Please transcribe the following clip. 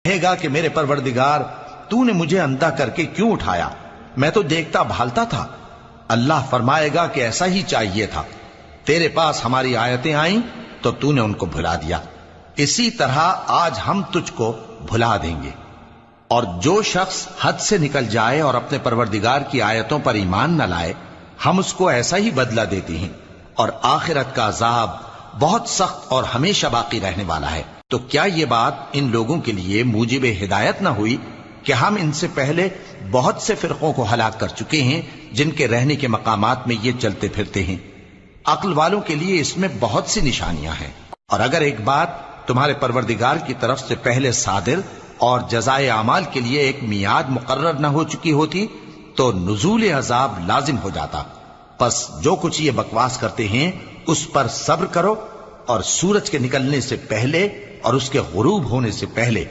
کہے گا کہ میرے پروردگار تو نے مجھے اندھا کر کے کیوں اٹھایا، میں تو دیکھتا بھالتا تھا۔ اللہ فرمائے گا کہ ایسا ہی چاہیے تھا، تیرے پاس ہماری آیتیں آئیں تو تو نے ان کو بھلا دیا، اسی طرح آج ہم تجھ کو بھلا دیں گے۔ اور جو شخص حد سے نکل جائے اور اپنے پروردگار کی آیتوں پر ایمان نہ لائے، ہم اس کو ایسا ہی بدلہ دیتے ہیں، اور آخرت کا عذاب بہت سخت اور ہمیشہ باقی رہنے والا ہے۔ تو کیا یہ بات ان لوگوں کے لیے موجب ہدایت نہ ہوئی کہ ہم ان سے پہلے بہت سے فرقوں کو ہلاک کر چکے ہیں جن کے رہنے کے مقامات میں یہ چلتے پھرتے ہیں۔ عقل والوں کے لیے اس میں بہت سی نشانیاں ہیں۔ اور اگر ایک بات تمہارے پروردگار کی طرف سے پہلے صادر اور جزائے اعمال کے لیے ایک میعاد مقرر نہ ہو چکی ہوتی تو نزول عذاب لازم ہو جاتا۔ پس جو کچھ یہ بکواس کرتے ہیں اس پر صبر کرو، اور سورج کے نکلنے سے پہلے اور اس کے غروب ہونے سے پہلے